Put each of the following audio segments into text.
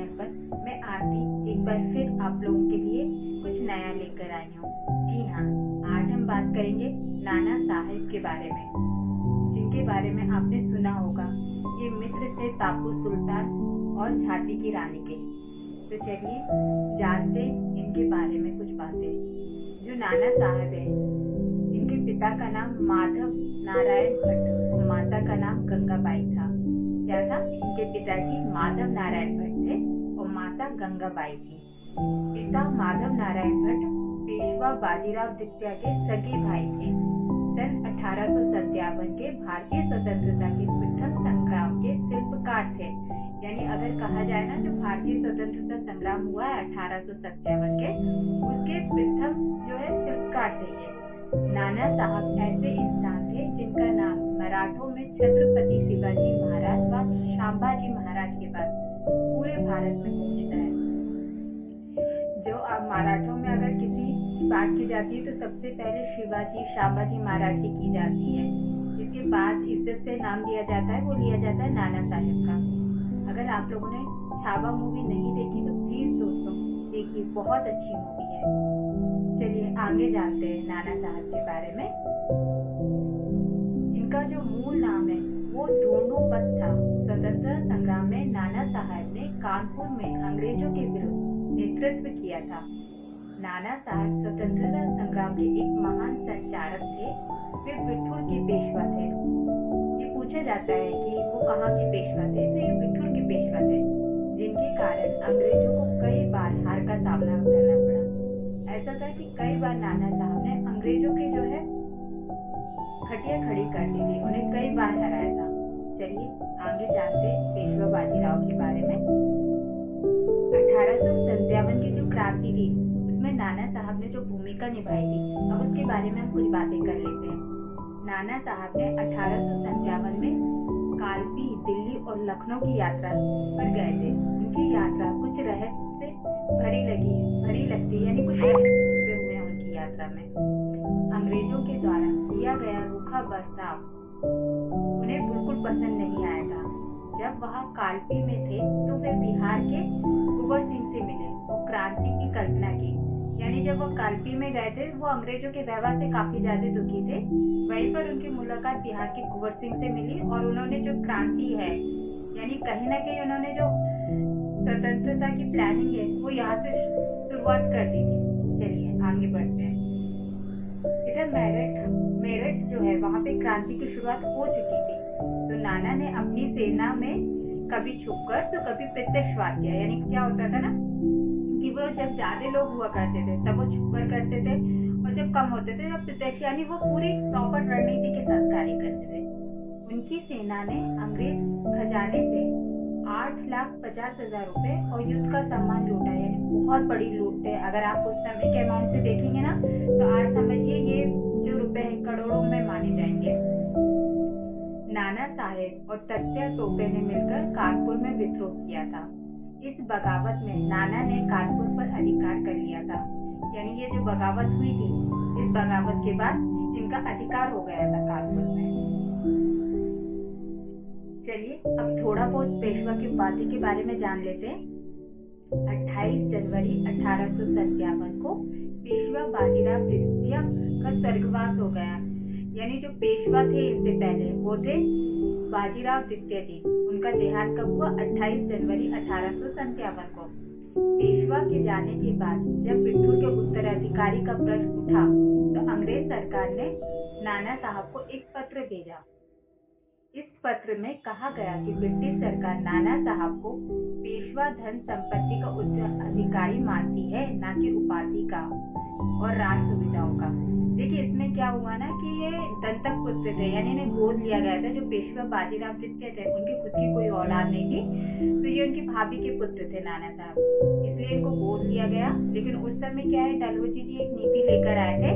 Channel पर मैं आरती एक बार फिर आप लोगों के लिए कुछ नया लेकर आई हूँ। जी हाँ, आज हम बात करेंगे नाना साहेब के बारे में, जिनके बारे में आपने सुना होगा। ये मिस्र थे टापू सुल्तान और झांसी की रानी के। तो चलिए जानते इनके बारे में कुछ बातें। जो नाना साहब है, इनके पिता का नाम माधव नारायण भट्ट और माता का नाम गंगाबाई था। क्या था? इनके पिताजी माधव नारायण भट्ट थे और माता गंगाबाई थी। पिता माधव नारायण भट्ट पेशवा बाजीराव द्वितीय के सगे भाई थे। सन 1857 के भारतीय स्वतंत्रता के प्रथम संग्राम के शिल्पकार थे। यानी अगर कहा जाए ना, जो भारतीय स्वतंत्रता संग्राम हुआ है 1857 के, उसके प्रथम जो है शिल्पकार थे ये। नाना साहब ऐसे इंसान थे जिनका नाम मराठों में छत्रपति शिवाजी महाराज व शांबाजी महाराज के बाद पूरे भारत में पहुंचता है। जो अब मराठों में अगर किसी बात की जाती है तो सबसे पहले शिवाजी शांबाजी महाराज की जाती है। जिसके बाद इज्जत से नाम लिया जाता है, वो लिया जाता है नाना साहेब का। अगर आप लोगों ने छावा मूवी नहीं देखी तो प्लीज दोस्तों देखिए, बहुत अच्छी मूवी है। चलिए आगे जानते हैं नाना साहब के बारे में। इनका जो मूल नाम है वो ढूंढू बस था। स्वतंत्रता संग्राम में नाना साहब ने कानपुर में अंग्रेजों के विरुद्ध नेतृत्व किया था। नाना साहब स्वतंत्रता संग्राम के एक महान संचारक थे। वे बिठूर के पेशवा थे। ये पूछा जाता है कि वो कहाँ के पेशवा थे, तो ये बिठूर के पेशवा थे, जिनके कारण अंग्रेजों को कई बार हार का सामना करना पड़ा। ऐसा था कि कई बार नाना साहब ने अंग्रेजों के जो है खटिया खड़ी कर दी थी, उन्हें कई बार हराया था। चलिए आगे जानते हैं पेशवा बाजीराव के बारे में। 1857 की जो क्रांति थी उसमें नाना साहब ने जो भूमिका निभाई थी, अब उसके बारे में हम कुछ बातें कर लेते हैं। नाना साहब ने 1857 में कालपी, दिल्ली और लखनऊ की यात्रा पर गए थे। उनकी यात्रा कुछ रहस्य से भरी लगती, यानी कुछ रहस्य छुपे हुए हैं उनकी यात्रा में। अंग्रेजों के द्वारा दिया गया रूखा बर्ताव उन्हें बिल्कुल पसंद नहीं आया था। जब वह कालपी में थे तो वे बिहार के कुंवर सिंह से मिले और क्रांति की कल्पना की। यानी जब वो कालपी में गए थे, वो अंग्रेजों के व्यवहार से काफी ज्यादा दुखी थे। वहीं पर उनकी मुलाकात बिहार के कुंवर सिंह से मिली और उन्होंने जो क्रांति है, यानी कहीं ना कहीं उन्होंने जो स्वतंत्रता की प्लानिंग है वो यहाँ से शुरुआत कर दी थी। चलिए आगे बढ़ते हैं। इधर मेरठ जो है वहाँ पे क्रांति की शुरुआत हो चुकी थी। तो नाना ने अपनी सेना में कभी छुपकर तो कभी प्रत्यक्षवाद किया। यानी क्या होता था ना कि वो जब ज्यादा लोग हुआ करते थे तब वो छुपकर करते थे, और जब कम होते थे तब प्रत्यक्ष, यानी वो पूरी प्रॉपर रणनीति के साथ कार्य करते थे। उनकी सेना ने अंग्रेज खजाने से 8,50,000 रुपए और युद्ध का सामान लूटा। यानी बहुत बड़ी लूट है। अगर आप उस समय के अमाउंट से देखेंगे ना तो आज समझिए ये जो रुपए हैं करोड़ों में माने जाएंगे। नाना साहेब और तत्या टोपे ने मिलकर कानपुर में विद्रोह किया था। इस बगावत में नाना ने कानपुर पर अधिकार कर लिया था। यानी ये जो बगावत हुई थी, इस बगावत के बाद इनका अधिकार हो गया था कानपुर में। चलिए अब थोड़ा बहुत पेशवा की उपाधि के बारे में जान लेते हैं। 28 जनवरी 1857 को पेशवा बाजीराव द्वितीय का स्वर्गवास हो गया। यानी जो पेशवा थे इससे पहले वो थे बाजीराव द्वितीय जी। उनका देहांत कब हुआ? 28 जनवरी 1857 को। पेशवा के जाने के बाद जब बिठूर के उत्तराधिकारी का प्रश्न उठा तो अंग्रेज सरकार ने नाना साहब को एक पत्र भेजा। इस पत्र में कहा गया कि ब्रिटिश सरकार नाना साहब को पेशवा धन संपत्ति का उत्तराधिकारी मानती है, ना कि उपाधि का और राज सुविधाओं का। देखिए इसमें क्या हुआ ना कि ये दंतक पुत्र थे, यानी इन्हें गोद लिया गया था। जो पेशवा बाजीराव द्वितीय थे उनकी खुद की कोई औलाद नहीं थी, तो ये उनकी भाभी के पुत्र थे नाना साहब, इसलिए इनको गोद लिया गया। लेकिन उस समय क्या है, डलहौजी जी एक नीति लेकर आए थे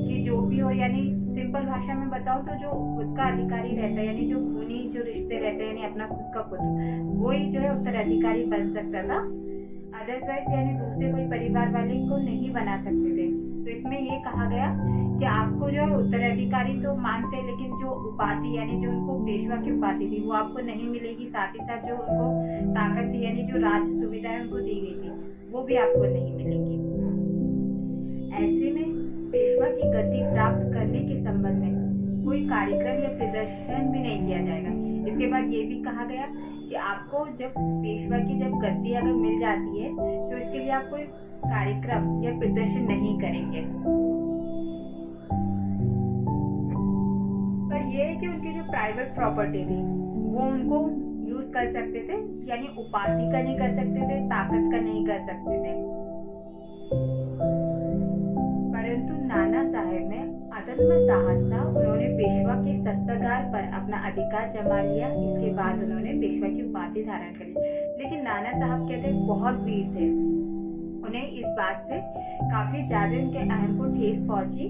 कि जो भी हो, यानी सिंपल भाषा में बताओ तो जो खुद का अधिकारी रहता है, यानी जो खूनी जो रिश्ते रहते हैं, यानी अपना खुद का पुत्र, वही जो है उत्तराधिकारी बन सकता था। अदरवाइज यानी दूसरे कोई परिवार वाले को नहीं बना सकते थे। तो इसमें ये कहा गया कि आपको जो है उत्तराधिकारी तो मानते हैं, लेकिन जो उपाधि यानी जो उनको पेशवा की उपाधि थी वो आपको नहीं मिलेगी। साथ ही साथ जो उनको ताकत थी यानी जो राज सुविधाएं उनको दी गई थी वो भी आपको नहीं मिलेगी। ऐसे में पेशवा की गद्दी प्राप्त करने के संबंध में कोई कार्यक्रम या प्रदर्शन भी नहीं किया जाएगा। इसके बाद ये भी कहा गया कि आपको जब पेशवा की जब गद्दी अगर मिल जाती है तो इसके लिए आप कोई कार्यक्रम या प्रदर्शन नहीं करेंगे। पर यह है कि उनकी जो प्राइवेट प्रॉपर्टी थी वो उनको यूज कर सकते थे, यानी उपाधि का नहीं कर सकते थे, ताकत का नहीं कर सकते थे। परंतु नाना साहेब में अदम्य साहस था। उन्होंने पेशवा के शस्त्रागार पर अपना अधिकार जमा लिया। इसके बाद उन्होंने पेशवा की उपाधि धारण कर ली। लेकिन नाना साहब कहते बहुत वीर थे। उन्हें इस बात से काफी ज्यादा उनके अहम को ठेस पहुंची।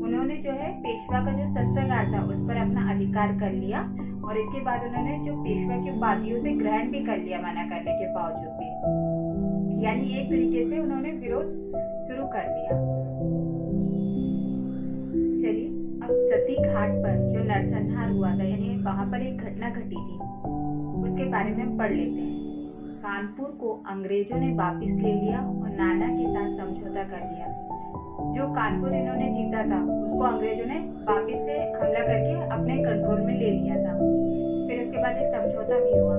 उन्होंने जो है पेशवा का जो शस्त्रागार था उस पर अपना अधिकार कर लिया और इसके बाद उन्होंने जो पेशवा की उपाधियों से ग्रहण भी कर लिया मना करने के बावजूद भी। यानी एक तरीके से उन्होंने विरोध शुरू कर दिया। चलिए अब सती घाट पर जो नरसंहार हुआ था यानी वहां पर एक घटना घटी थी उसके बारे में हम पढ़ लेते हैं। कानपुर को अंग्रेजों ने वापस ले लिया और नाना के साथ समझौता कर लिया। जो कानपुर इन्होंने जीता था उसको अंग्रेजों ने वापस से हमला करके अपने कंट्रोल में ले लिया था। फिर उसके बाद एक समझौता भी हुआ।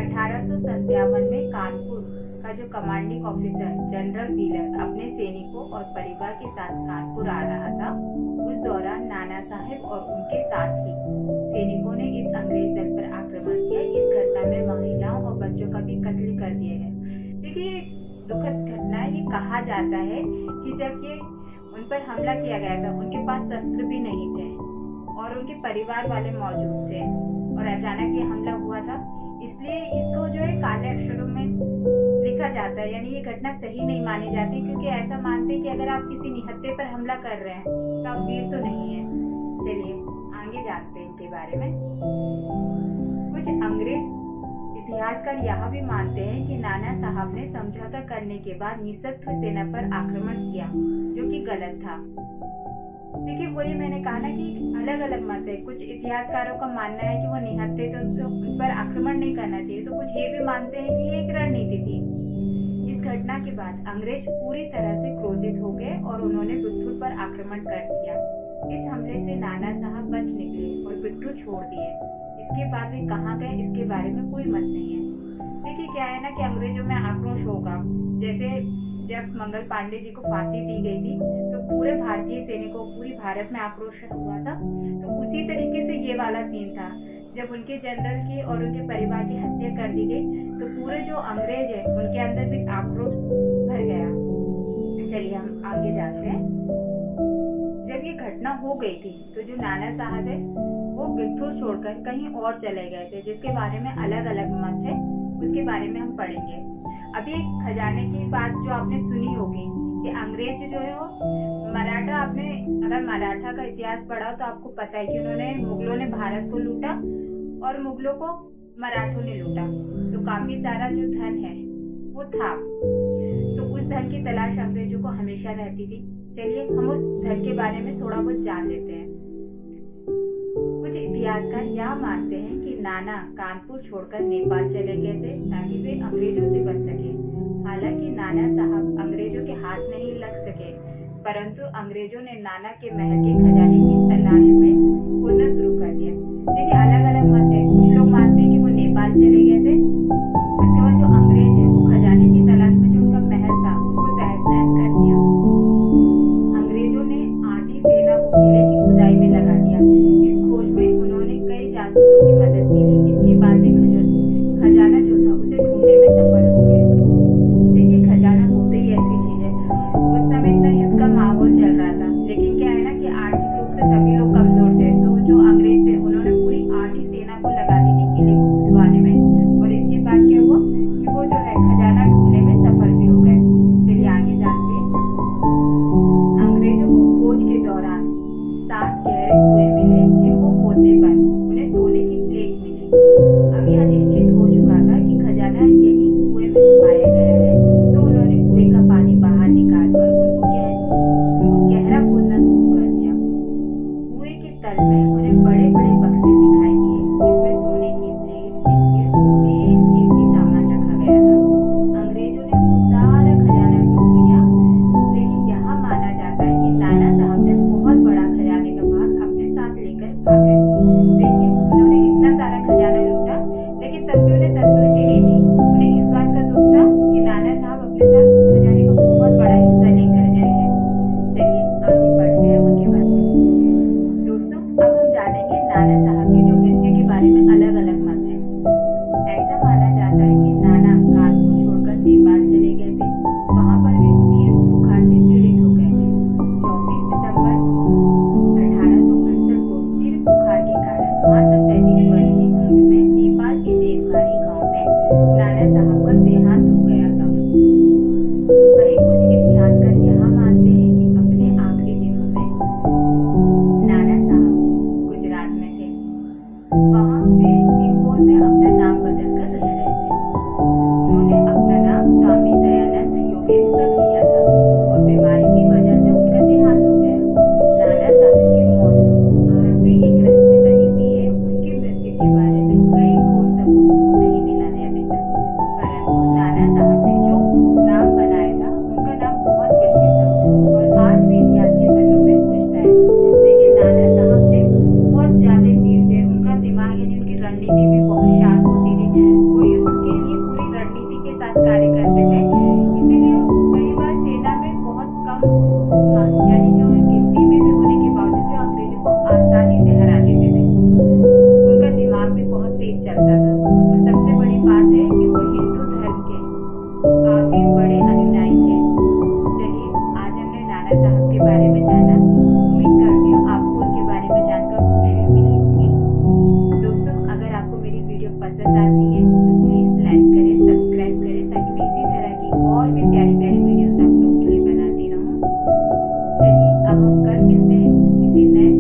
1857 में कानपुर का जो कमांडिंग ऑफिसर जनरल व्हीलर अपने सैनिकों और परिवार के साथ कानपुर आ रहा था। उस दौरान नाना साहेब और उनके साथी सैनिकों ने इस अंग्रेज दल पर आक्रमण किया। इस घटना में महिलाओं और बच्चों का भी कत्ल कर दिया गया। देखिए दुखद घटना है। ये कहा जाता है कि जब ये उन पर हमला किया गया था उनके पास शस्त्र भी नहीं थे और उनके परिवार वाले मौजूद थे और अचानक ये हमला हुआ था। इसलिए इसको जो है काले अक्षरों में लिखा जाता है। यानी ये घटना सही नहीं मानी जाती क्योंकि ऐसा मानते हैं कि अगर आप किसी निहत्थे पर हमला कर रहे हैं तो आप वीर तो नहीं है। चलिए आगे जानते हैं इनके बारे में। कुछ अंग्रेज इतिहासकार यह भी मानते हैं कि नाना साहब ने समझौता करने के बाद निशस्त्र सेना पर आक्रमण किया जो कि गलत था। देखिए वही मैंने कहा ना कि अलग अलग मत है। कुछ इतिहासकारों का मानना है कि वो निहत्थे तो उन पर आक्रमण नहीं करना चाहिए, तो कुछ ये भी मानते हैं कि ये एक रणनीति थी। इस घटना के बाद अंग्रेज पूरी तरह से क्रोधित हो गए और उन्होंने बिट्टू पर आक्रमण कर दिया। इस हमले से नाना साहब बच निकले और बिट्टू छोड़ दिए। इसके बाद वे कहाँ गए इसके बारे में कोई मत नहीं है। देखिए क्या है ना कि अंग्रेजों में आक्रोश होगा। जैसे जब मंगल पांडे जी को फांसी दी गई थी तो पूरे भारतीय सैनिकों पूरी भारत में आक्रोश हुआ था। तो उसी तरीके से ये वाला सीन था। जब उनके जनरल की और उनके परिवार की हत्या कर दी गई तो पूरे जो अंग्रेज है उनके अंदर भी आक्रोश भर गया। चलिए हम आगे जाते हैं। जब ये घटना हो गई थी तो जो नाना साहब है वो बिट्ठू छोड़कर कहीं और चले गए थे, जिसके बारे में अलग अलग मत है, उसके बारे में हम पढ़ेंगे। अभी एक खजाने की बात जो आपने सुनी होगी कि अंग्रेज जो है वो मराठा, आपने अगर मराठा का इतिहास पढ़ा तो आपको पता है कि उन्होंने मुगलों ने भारत को लूटा और मुगलों को मराठों ने लूटा। तो काफी सारा जो धन है वो था, तो उस धन की तलाश अंग्रेजों को हमेशा रहती थी। चलिए हम उस धन के बारे में थोड़ा बहुत जान लेते हैं। कुछ इतिहासकार यह मानते हैं कि नाना कानपुर छोड़कर नेपाल चले गए थे ताकि वे अंग्रेजों से बच सके। हालांकि नाना साहब अंग्रेजों के हाथ नहीं लग सके, परंतु अंग्रेजों ने नाना के महल के खजाने की तलाश में खोजना शुरू कर दिया। देखिए अलग अलग मत है। कुछ लोग मानते हैं कि वो नेपाल चले गए थे, उसके बाद जो अंग्रेज है वो खजाने की तलाश में जो उनका महल था उसको तहस नहस कर दिया। अंग्रेजों ने आधी सेना को किले की खुदाई में लगा दिया। इस खोज में उन्होंने कई जासूसों की मदद ली। इसके बाद खजाना जो था उसे ढूंढने में सफल हो गए। देखिए खजाना होते ही ऐसी चीज है। उस समय इतना युद्ध का माहौल चल रहा था, लेकिन क्या है ना कि आर्थिक रूप से सभी लोग कमजोर थे। तो जो अंग्रेज थे उन्होंने पूरी आधी सेना को लगा दी थी किले को खुदवाने में अब हम कर मिलते हैं किसी नए